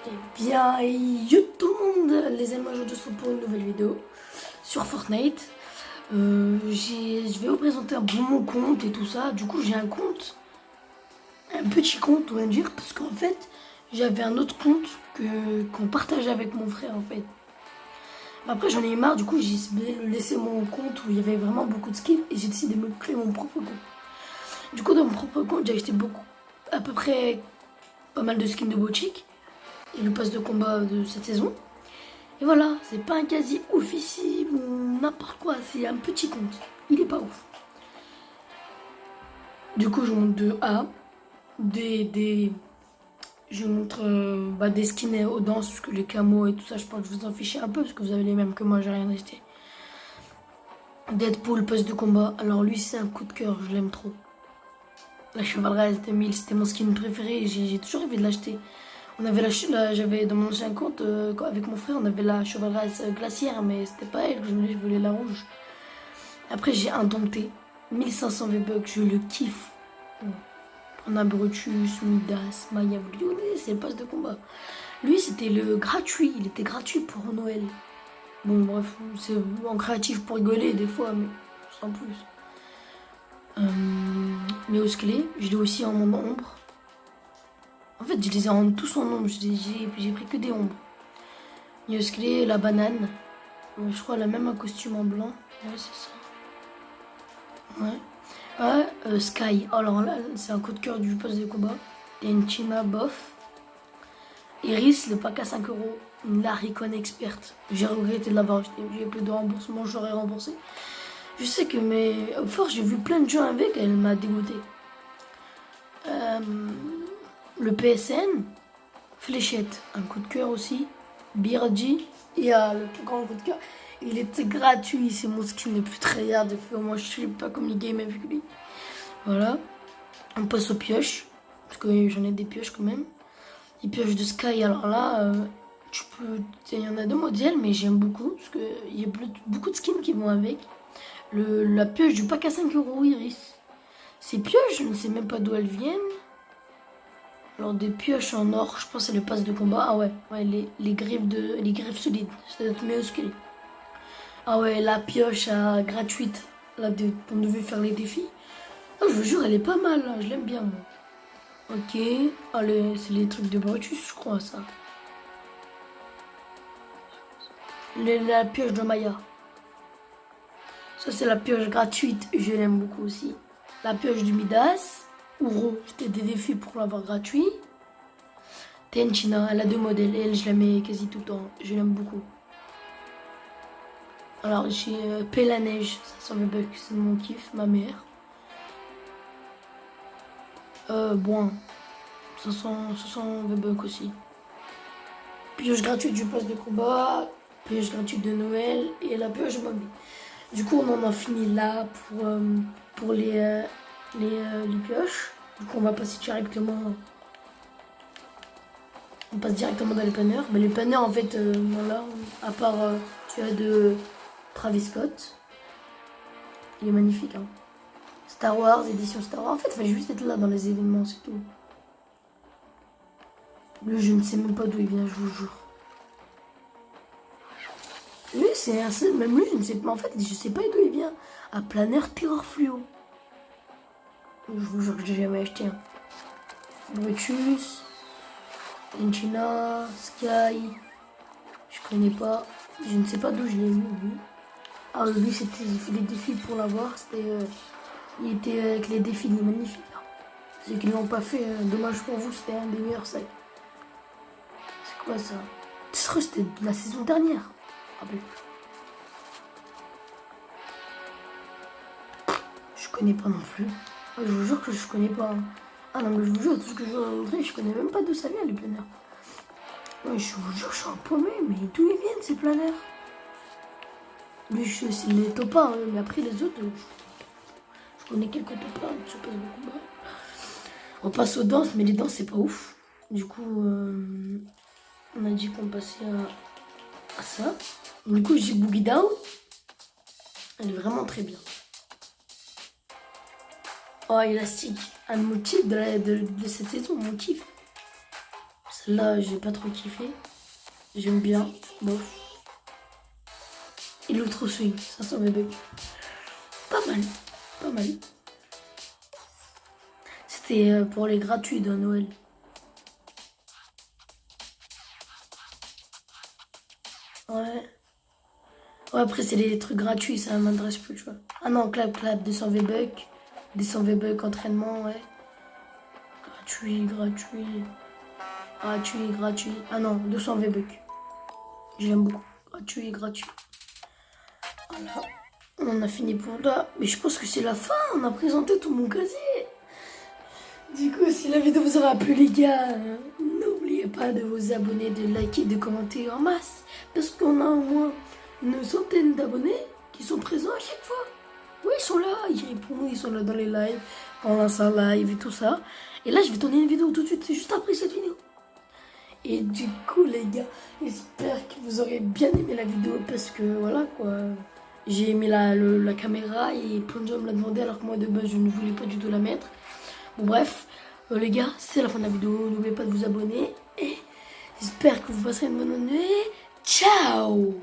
Eh bien, yo tout le monde, les amis, aujourd'hui je se retrouve pour une nouvelle vidéo sur Fortnite. Je vais vous présenter un peu mon compte et tout ça. Du coup, j'ai un compte, un petit compte, on va dire, parce qu'en fait, j'avais un autre compte qu'on partageait avec mon frère, en fait. Après, j'en ai eu marre, du coup, j'ai décidé de laisser mon compte où il y avait vraiment beaucoup de skills et j'ai décidé de me créer mon propre compte. Du coup, dans mon propre compte, j'ai acheté à peu près pas mal de skins de Bochic et le pass de combat de cette saison. Et voilà, c'est pas un casier officiel ou n'importe quoi, c'est un petit compte. Il est pas ouf. Du coup, je montre de A, je montre des skins aux danses, parce que les camos et tout ça, je pense que je vous en fichez un peu, parce que vous avez les mêmes que moi, j'ai rien acheté. Deadpool, poste de combat. Alors lui, c'est un coup de cœur, je l'aime trop. La chevalerie 2000, c'était mon skin préféré, j'ai toujours rêvé de l'acheter. On avait j'avais dans mon ancien compte, avec mon frère, on avait la chevalerie glaciaire, mais c'était pas elle que je voulais la rouge. Après, j'ai indompté 1500 V-Bucks, je le kiffe. On a Brutus, Midas, Maya, c'est le pass de combat. Lui, c'était le gratuit, il était gratuit pour Noël. Bon, bref, c'est en créatif pour rigoler des fois, mais sans plus. Mais au squelette, je l'ai aussi en mon ombre. En fait, je les ai tous en ombre, j'ai pris que des ombres. Yoskle, la banane. Je crois elle a même un costume en blanc. Ouais, c'est ça. Ouais. Sky. Alors là, c'est un coup de cœur du poste de combat. Tenchina, bof. Iris, le pack à 5€. La Recon experte. J'ai regretté de l'avoir acheté. J'ai plus de remboursement, j'aurais remboursé. Je sais que mes forces, j'ai vu plein de gens avec, elle m'a dégoûté. Le PSN. Fléchette, un coup de cœur aussi. Birdi, et le plus grand coup de cœur, il était gratuit, c'est mon skin le plus tryhard de feu. Moi je suis pas comme les game avec lui. Voilà, on passe aux pioches, parce que j'en ai des pioches quand même. Les pioches de Sky, alors là, il y en a deux modèles, mais j'aime beaucoup, parce qu'il y a beaucoup de skins qui vont avec. La pioche du pack à 5€ Iris. Ces pioches, je ne sais même pas d'où elles viennent. Alors des pioches en or, je pense que c'est le pass de combat. Ah ouais, les griffes solides, ça doit être mieux squelette. Ah ouais, la pioche gratuite, là on devait faire les défis. Ah, je vous jure, elle est pas mal, là, je l'aime bien moi. Ok, allez, c'est les trucs de Brutus, je crois ça. La pioche de Maya. Ça c'est la pioche gratuite, je l'aime beaucoup aussi. La pioche du Midas. Uro, c'était des défis pour l'avoir gratuit. Tenchina, elle a deux modèles, elle je la mets quasi tout le temps, je l'aime beaucoup. Alors j'ai Paix la neige, 500 V-Bucks, c'est mon kiff, ma mère. Bon, 500 V-Bucks aussi. Pioche gratuite du pass de combat, pioche gratuite de Noël et la pioche Bambi. Du coup on en a fini là pour les pioches. Du coup on va passer directement. On passe directement dans les planeurs. Mais les planeurs en fait, voilà, à part tu as de Travis Scott. Il est magnifique, hein. Star Wars, édition Star Wars. En fait, il fallait juste être là dans les événements, c'est tout. Lui, je ne sais même pas d'où il vient, je vous jure. Lui, c'est assez... Même lui, je ne sais pas. En fait, je sais pas d'où il vient. Un planeur Terror Fluo. Je vous jure que j'ai jamais acheté un. Brutus. Enchina. Sky. Je connais pas. Je ne sais pas d'où je l'ai eu, lui. Ah, lui, il fait des défis pour l'avoir. Il était avec les défis, il est magnifique. Ceux qui ne l'ont pas fait, dommage pour vous, c'était un des meilleurs sacs. C'est quoi ça? Je crois que c'était de la saison dernière. Ah bon. Je connais pas non plus. Ouais, je vous jure que je connais pas. Ah non, mais je vous jure, tout ce que je vous ai montré, je connais même pas d'où ça vient les planeurs. Ouais, je vous jure, je suis un paumé, mais d'où ils viennent ces planeurs? Lui, c'est les topins, hein, mais après les autres, je connais quelques topins, je sais pas beaucoup. On passe aux danses, mais les danses, c'est pas ouf. Du coup, on a dit qu'on passait à ça. Du coup, j'ai Boogie Down. Elle est vraiment très bien. Oh, élastique. Un de mon kiff de cette saison, mon kiff. Celle-là, j'ai pas trop kiffé. J'aime bien. Bof. Et l'autre swing, 500 bébés. Pas mal. Pas mal. C'était pour les gratuits de Noël. Ouais. Ouais, après, c'est des trucs gratuits, ça m'intéresse plus, tu vois. Ah non, clap, 200 V-Bucks. 200 V-Bucks entraînement, ouais. Gratuit. Ah non, 200 V-Bucks. J'aime beaucoup. Gratuit. Voilà. On a fini pour là. Mais je pense que c'est la fin. On a présenté tout mon casier. Du coup, si la vidéo vous aura plu, les gars, n'oubliez pas de vous abonner, de liker, de commenter en masse. Parce qu'on a au moins une centaine d'abonnés qui sont présents à chaque fois. Oui, ils sont là, ils répondent, ils sont là dans les lives, on lance un live et tout ça. Et là, je vais tourner une vidéo tout de suite, c'est juste après cette vidéo. Et du coup, les gars, j'espère que vous aurez bien aimé la vidéo parce que voilà quoi. J'ai aimé la caméra et plein de gens me l'ont demandé alors que moi de base je ne voulais pas du tout la mettre. Bon bref, les gars, c'est la fin de la vidéo. N'oubliez pas de vous abonner et j'espère que vous passerez une bonne nuit. Ciao!